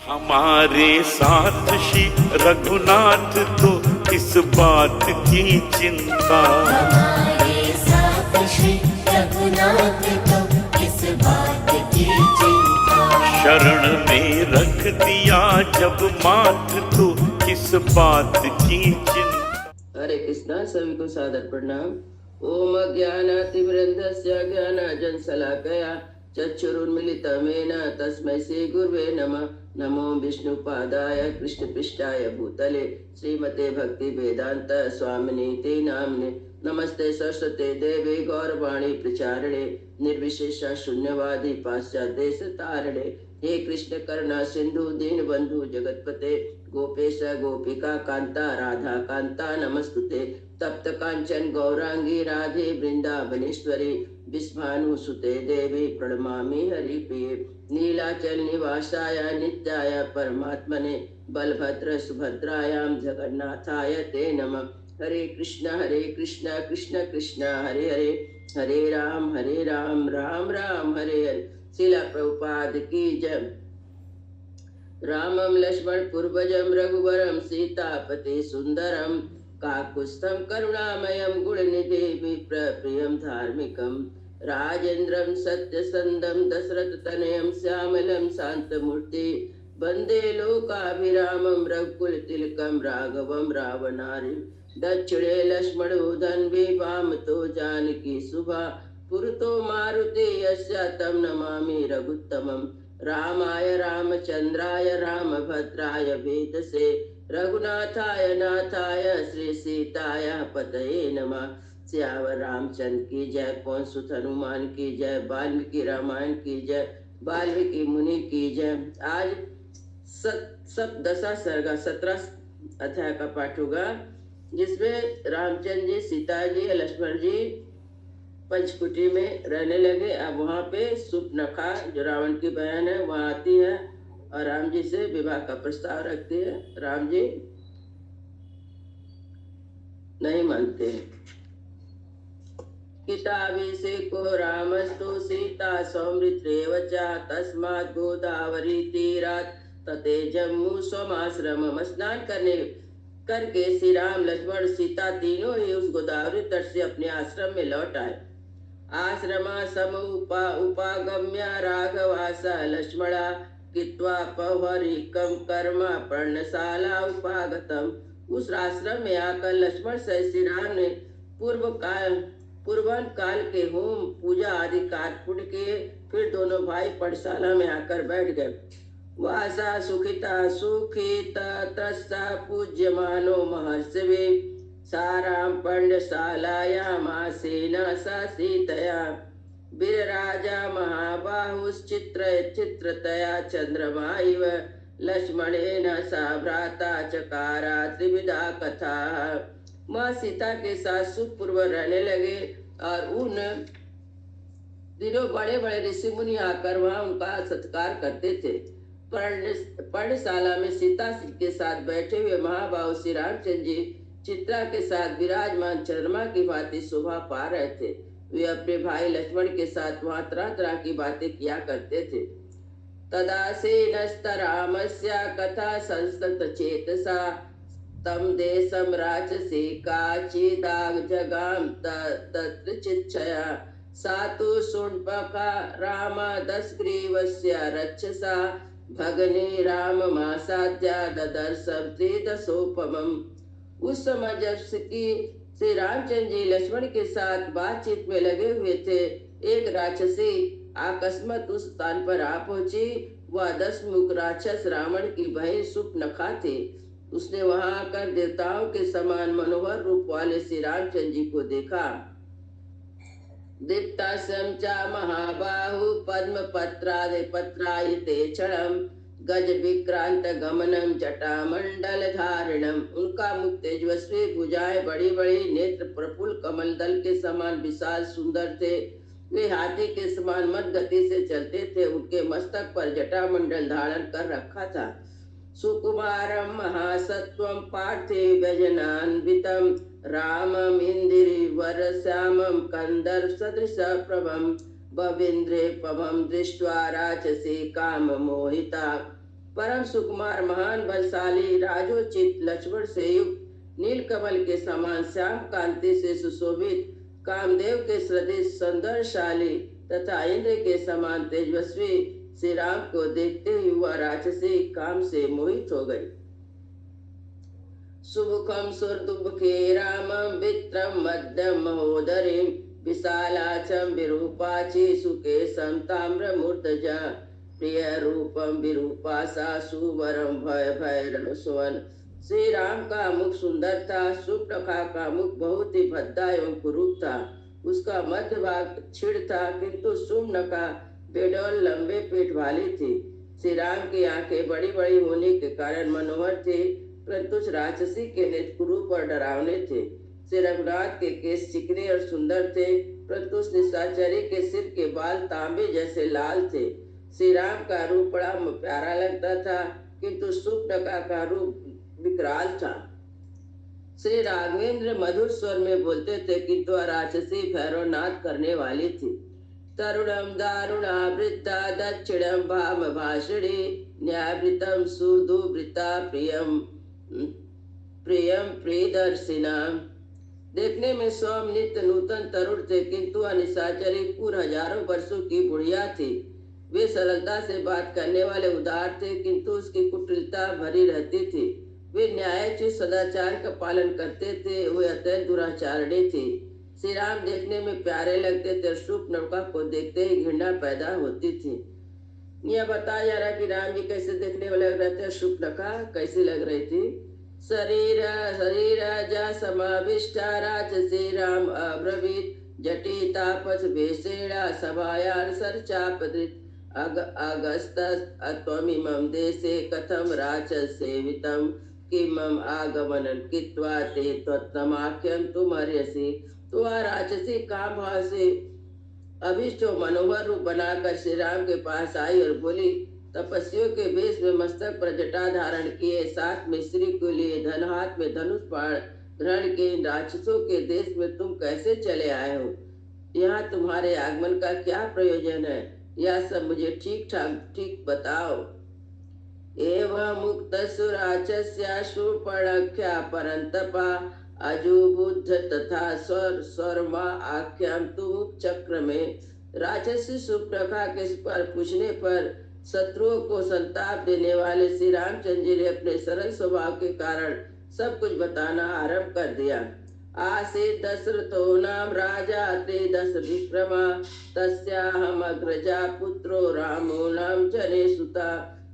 हमारे साथ श्री रघुनाथ तो किस बात की चिंता, हमारे साथ श्री रघुनाथ तो किस बात की चिंता। शरण में रख दिया जब माथ तो किस बात की चिंता। हरे कृष्णा। सभी को सादर प्रणाम। ओम ज्ञानातिवृंदस्य ज्ञानांजन शलाकया चक्षुरुन्मीलितमेन तस्मै श्री गुरुवे नमः। नमो विष्णुपादाय कृष्णपृष्ठाय भूतले श्रीमते भक्ति वेदांत स्वामिनीति नाम्ने। नमस्ते सरस्वते देवी गौरवाणी प्रचारिणे निर्विशेष शून्यवादी पाश्चात्य देश तारिणे। हे कृष्ण करुणा सिंधु दीन बंधु जगतपते गोपेश गोपिका कांता राधा कांता नमस्तुते। तप्त कांचन गौरांगी राधे वृंदावनेश्वरी विश्वानुसुते देवी प्रणमामि हरिप्रिये। नीलाचल निवासाय नित्याय परमात्मने बलभद्र सुभद्रायां जगन्नाथाय ते नमः। हरे कृष्ण कृष्ण कृष्ण हरे हरे, हरे राम राम राम हरे हरे। शिला प्रभुपाद की जय। रामं लक्ष्मण पूर्वजं रघुवरं सीतापति सुंदरम काकुत्स्थं करुणामयं गुणनिधि विप्रप्रियं धार्मिकं राजेन्द्रं सत्यसंधं दशरथतनयं श्यामलं शान्तमूर्ति वन्दे लोकाभिरामं रघुकुलतिलकं राघवं रावणारिं। दक्षिणे लक्ष्मणो धन्वी वामतो जानकी शुभा पुरतो मारुति यस्य तं नमामि रघुत्तमम्। रामाय रामचंद्राय रामभद्राय वेदसे रघुनाथाय नाथाय श्री सीताय पतये नमः। सियावर रामचंद्र की जय, पवन सुत हनुमान की जय, वाल्मीकि रामायण की जय, वाल्मीकि मुनि की जय। आज सप्तदशा सर्ग 17 अध्याय का पाठ होगा, जिसमें रामचंद्र जी, सीता जी, लक्ष्मण जी पंचकुटी में रहने लगे। अब वहाँ पे सुपनखा जो रावण की बहन है वहाँ आती है और राम जी से विवाह का प्रस्ताव रखती है। राम जी नहीं मानते हैं। किताबी को रामस्तु सीता सौमृत्रेव च तस्मात् गोदावरी तीरात् तते जम्मू स्वमाश्रमम्। स्नान करके श्री राम लक्ष्मण सीता तीनों ही उस गोदावरी तट से अपने आश्रम में लौट आए। आश्रमा उपागम्य राघवास लक्ष्मणा कित्वा पौहरिकं कर्म पर्णशाला उपागतम। उस आश्रम में आकर लक्ष्मण से श्री राम ने पूर्वन काल के होम पूजा आदि कार्य पूर्ण किए। फिर दोनों भाई पर्णशाला में आकर बैठ गए। वासा सुखिता सुखित तस्सा पूज्यमानो महर्षिवे सारां पर्णशालायामासेन स सीतया। वीरराजा महाबाहुश्चित्रतया चंद्रमा इव लक्ष्मणेन सा भ्राता चकारा त्रिविधा कथा। माँ सीता के साथ सुखपूर्व रहने लगे और उन दिनों बड़े बड़े ऋषि मुनि आकर वहाँ उनका सत्कार करते थे। पर्णशाला में सीता के साथ बैठे हुए महाबाहु श्री रामचंद्र जी चित्रा के साथ विराजमान चंद्रमा की भांति शोभा पा रहे थे। वे अपने भाई लक्ष्मण के साथ वहाँ तरह तरह की बातें किया करते थे। तदासीनस्तरामस्य कथा संस्तत चेतसा तम देशम राजसी काचिदाग जगाम तत्र चिच्छया सातु सुण्पका राम दशग्रीवस्य रक्षसा भगनी राम मासाद्या ददर्शम त्रिदशोपमम्। उस समय जब श्री रामचंद्र जी लक्ष्मण के साथ बातचीत में लगे हुए थे, एक राक्षसी अकस्मात उस स्थान पर आ पहुंची। वह 10 मुख राक्षस रावण की बहन सुपनखा थी। उसने वहां आकर देवताओं के समान मनोहर रूप वाले श्री रामचंद्र जी को देखा। दीप्तास्यं च महाबाहु पद्म पत्रायते क्षणम गज विक्रांत गमनम जटा मंडल धारणम। उनका मुख तेजस्वी, भुजाएं बड़ी बड़ी, नेत्र प्रफुल्ल कमल दल के समान विशाल सुंदर थे। वे हाथी के समान मद गति से चलते थे। उनके मस्तक पर जटा मंडल धारण कर रखा था। सुकुमारम महासत्वम पार्थिवजनान्वितम रामम इंदिवर श्यामम कंदर सदृश प्रभम बविंद्रे पवम दृष्ट्वा राक्षसी काम मोहिता। परम सुकुमार महान बलशाली राजोचित लक्ष्मण से युक्त नीलकमल के समान श्याम कांति से सुशोभित कामदेव के सदृश सौंदर्यशाली तथा इंद्र के समान तेजस्वी श्री राम को देखते ही वह राक्षसी काम से मोहित हो गई। सुमुखम सुरदुमुखे रामं वित्रम मध्यम महोदरीं विशालाचम विरूपाची सुकेशम ताम्रमूर्धजा प्रिय रूपम विरूपासा सुवरम भय भैरव सुवन। श्री राम का मुख सुंदर था, सुप्रखा का मुख बहुत ही भद्दा एवं कुरूप था। उसका मध्य भाग छिड़ था, किंतु सुम्नका बेडौल लंबे पेट वाली थी। श्री राम की आंखें बड़ी बड़ी होने के कारण मनोहर थी, परंतु उस राक्षसी के नेत्र कुरूप और डरावने थे। श्री रघुनाथ के केस चिकने और सुंदर थे, परंतु उस निशाचरी के सिर के बाल तांबे जैसे लाल थे। श्री राम का रूप बड़ा प्यारा लगता था, किंतु सुप्नका का रूप विकराल था। श्री राघवेंद्र मधुर स्वर में बोलते थे, किंतु राक्षसी भैरवनाथ करने वाली थी। तरुणम दारुणा वृद्धा दक्षिणम भाम भाषिणी न्यायवृतम सुदुवृता प्रियम प्रियम प्रियदर्शिना। देखने में स्वयं नित्य नूतन तरुण थे, किंतु अनिशाचरी पूर्व हजारों वर्षों की बुढ़िया थी। वे सरलता से बात करने वाले उदार थे, किंतु उसकी कुटिलता भरी रहती थी। वे न्यायोचित सदाचार का पालन करते थे, वे अत्यंत दुराचारणी थी। श्री राम देखने में प्यारे लगते थे, शूर्पणखा को देखते ही घृणा पैदा होती थी। यह बताया जा रहा कि राम जी कैसे देखने में लग रहे थे, शूर्पणखा कैसी लग रही थी। शरीर शरीर जा समाविष्टा राक्षसी राम अब्रवीत जटी तापस भेषेणा सभायान सरचापदृत अगस्त त्वमिमं देशे कथम राक्षस सेवितम किमम आगमनं कृत्वा ते त्वत्तमाख्यं तुमर्यसि। तो वह राक्षसी काम भाव से अभिष्ट मनोहर रूप बनाकर श्री राम के पास आई और बोली, तपस्वियों के वेश में मस्तक पर जटा धारण किए, साथ में स्त्री को लिए धन हाथ में धनुष बाण ग्रहण के इन राक्षसों के देश में तुम कैसे चले आए हो? यहाँ तुम्हारे आगमन का क्या प्रयोजन है? यह सब मुझे ठीक बताओ। एवं मुक्त सुराचस्या शूर्पणख्या परंतपा अजुबुद्ध तथा स्वर्मा आख्याम तुम चक्र में। राक्षसी शूर्पणखा के पर पूछने पर शत्रुओं को संताप देने वाले श्री रामचंद्र जी ने अपने सरल स्वभाव के कारण सब कुछ बताना आरंभ कर दिया। आसे दशरथो नाम राजा ते दश विक्रमा तस्याहम अग्रजा पुत्रो रामो नाम जने सुता।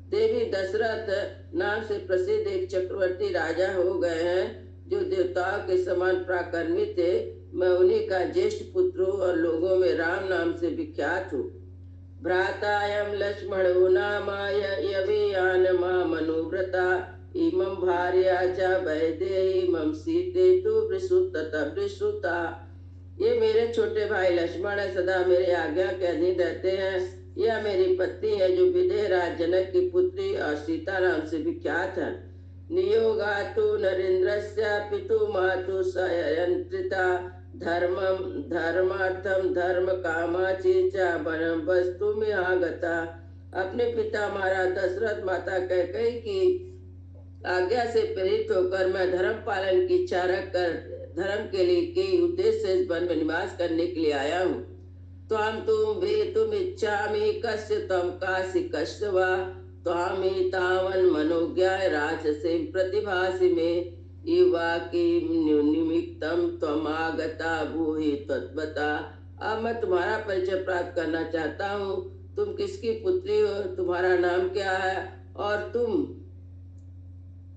देवी दशरथ नाम से प्रसिद्ध एक चक्रवर्ती राजा हो गए हैं, जो देवताओं के समान पराक्रमी थे। मैं उन्हीं का ज्येष्ठ पुत्र हूँ और लोगों में राम नाम से विख्यात हूँ। भ्रातायम लक्ष्मणो नामाय यवेयान मनुव्रता इमं भार्या च वैदेही मम सीते तु वृषुता। ये मेरे छोटे भाई लक्ष्मण है, सदा मेरे आज्ञा के अधीन रहते हैं। यह मेरी पत्नी है, जो विदेह राज जनक की पुत्री और सीता नाम से विख्यात है। नियोगातु नरेंद्रस्य पितु मातु सयंत्रिता धर्मम धर्मार्थम धर्म कामाची च वनम वस्तु में आगता। अपने पिता महाराज दशरथ माता कैकेयी की आज्ञा से प्रेरित होकर मैं धर्म पालन की इच्छा रखकर धर्म के लिए के उद्देश्य से इस वन में निवास करने के लिए आया हूँ। त्वां तुम वे तुम इच्छामि कस्य तम काशी कस्य वा त्वामि तावन मनोज्ञा राक्षसे प्रतिभासि में इवा की निमित्तम त्वमागता भूहि तद्वता। अब मैं तुम्हारा परिचय प्राप्त करना चाहता हूँ। तुम किसकी पुत्री हो? तुम्हारा नाम क्या है? और तुम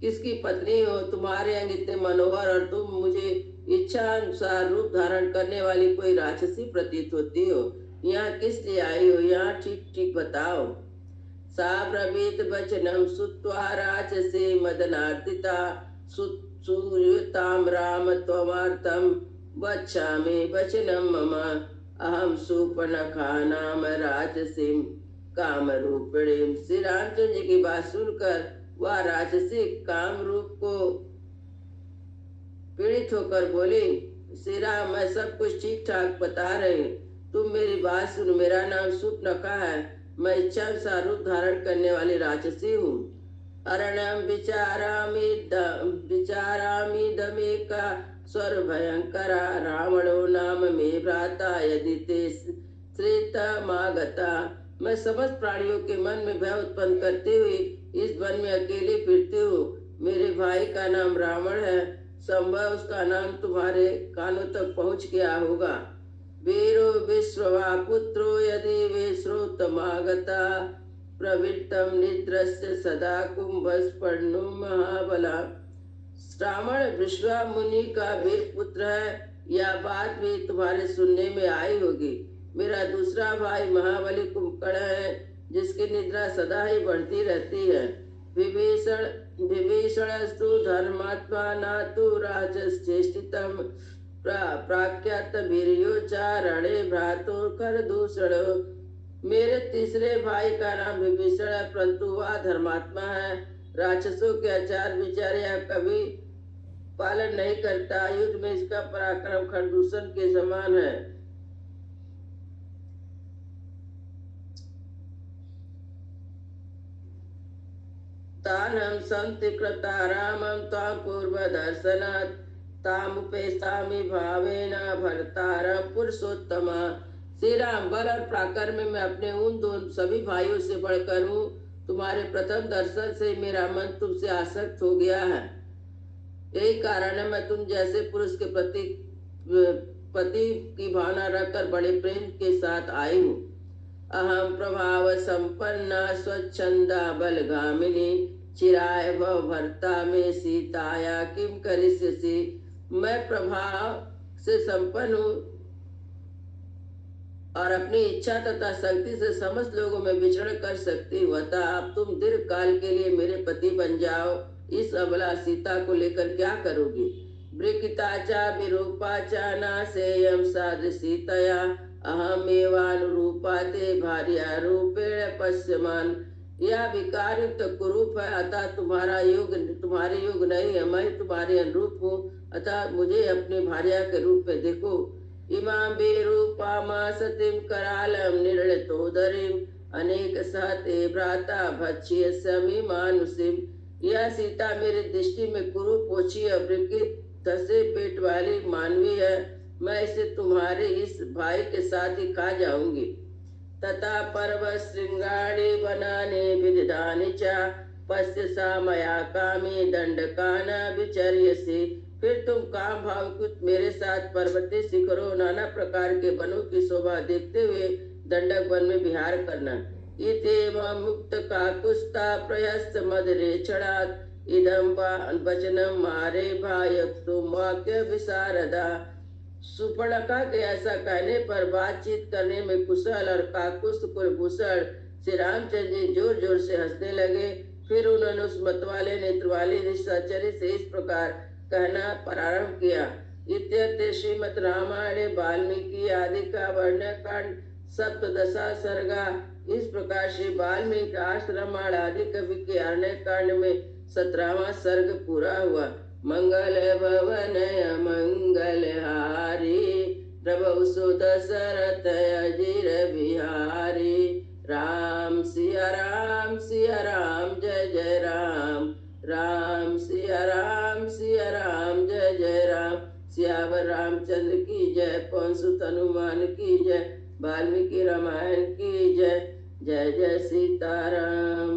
किसकी पत्नी हो? तुम्हारे अंग इतने मनोहर और तुम मुझे इच्छा अनुसार रूप धारण करने वाली कोई राक्षसी प्रतीत होती हो। यहाँ किस लिए आई हो? यहाँ ठीक ठीक बताओ। सा ब्रवीत वचनम सुत्वा राक्षसी मदनार्दिता सूर्यताम राम त्वमार्थम वच्छामि वचनम मम अहम शूर्पणखा नाम राक्षसीम काम रूपिणीम। श्री रामचंद्र जी की बात सुनकर वह राक्षसी काम रूप को पीड़ित होकर बोली, श्री राम मैं सब कुछ ठीक ठाक बता रही हूँ, तुम मेरी बात सुनो। मेरा नाम शूर्पणखा है, मैं इच्छा अनुसार रूप धारण करने वाली राक्षसी हूँ। अरणं विचारामिदमेका स्वरभयङ्करा रावणो नाम मे भ्राता यदि ते श्रितमागता। मैं समस्त प्राणियों के मन में भय उत्पन्न करती हुई इस वन में अकेले फिरती हूँ। मेरे भाई का नाम रावण है, संभव उसका नाम तुम्हारे कानों तक पहुँच गया होगा। वीरो विश्रवा पुत्रो यदि वे श्रोतमागता प्रवृत्तम निद्रस्य सदा कुंभस्पर्णो महाबला। श्रावण विश्वा मुनि का वीर पुत्र है, यह बात भी तुम्हारे सुनने में आई होगी। मेरा दूसरा भाई महाबली कुंभकर्ण है, जिसकी निद्रा सदा ही बढ़ती रहती है। विभीषणस्तु धर्मात्मा न तु राजश्चेष्टितम् प्राख्यात वीर्योच्चारणे भ्रातु कर दूषण। मेरे तीसरे भाई का नाम विभीषण है, परंतु वह धर्मात्मा है। राक्षसों के आचार विचार या कभी पालन नहीं करता। युद्ध में इसका पराक्रम खरदूषण के समान है। तानहं संतिकृता रामं त्वां पूर्वदर्शनात् तामुपेस्तामि भावेन भर्तारं पुरुषोत्तमा। श्री राम, बल और पराक्रम में मैं अपने उन दोनों सभी भाइयों से बढ़कर हूँ। तुम्हारे प्रथम दर्शन से मेरा मन तुमसे आसक्त हो गया है। यही कारण है मैं तुम जैसे पुरुष के पति की भावना रखकर बड़े प्रेम के साथ आई हूँ। अहम प्रभाव संपन्ना स्वच्छंदा बलगामिनी चिराय भव भर्ता में सीताया किम करिष्यसि। मैं प्रभाव से संपन्न हूँ और अपनी इच्छा तथा शक्ति से समस्त लोगों में विचरण कर सकती हूँ। अतः अब तुम दीर्घ काल के लिए मेरे पति बन जाओ। इस अबला सीता को लेकर क्या करोगी? ब्रिकिताचा विरूपाचा नासेयम साध सीतया अहमेवानुरूपा ते भार्या रूपेण पश्यमान। यह विकार युक्त कुरूप है, अतः तुम्हारे योग नहीं है। मैं तुम्हारे अनुरूप हूँ, अतः मुझे अपने भार्या के रूप में देखो। इमां विरूपामा सतीं करालं निर्णतोदरीं अनेक सहते भ्राता भक्ष्यस्यामि मानुषीं। यह सीता मेरी दृष्टि में कुरूप, ओछी और विकृत धसे पेट वाली मानवी है। मैं इसे तुम्हारे इस भाई के साथ ही खा जाऊंगी। तथा पर्वत श्रृंगाणि वनानि विदधानि च पश्य सा मया कामी दंडकान विचर्यसि। फिर तुम काम भावकुत मेरे साथ पर्वतीय शिखरों नाना प्रकार के वनों की शोभा देखते हुए दंडक वन में विहार करना। इतेव मुक्त काकुस्ता प्रयस्त मदरे क्षणात् इदं वचनम मारे भायक्तुम वाक्य विशारदा। सुपर्णका के ऐसा कहने पर बातचीत करने में कुशल और काकुस्त कुलभूषण श्री रामचंद्र जी जोर जोर से हंसने लगे। फिर उन्होंने उस मतवाले नेत्र वाली निशाचरी से इस प्रकार कहना प्रारंभ किया। इत्यर्थे श्रीमद् रामायणे वाल्मीकि आदि का वर्णकांड सप्तदशा सर्गा। इस प्रकार श्री वाल्मीकि आश्रमाण आदि कवि के अरण्य कांड में 17वां सर्ग पूरा हुआ। मंगल भवन मंगल हारी प्रभु सुत दशरथ अजीर बिहारी। राम सिया राम जय जय राम। राम सिया राम जय जय राम। सियावर रामचंद्र की जय, पवन सुत हनुमान की जय, वाल्मीकि रामायण की जय। जय जय सीताराम।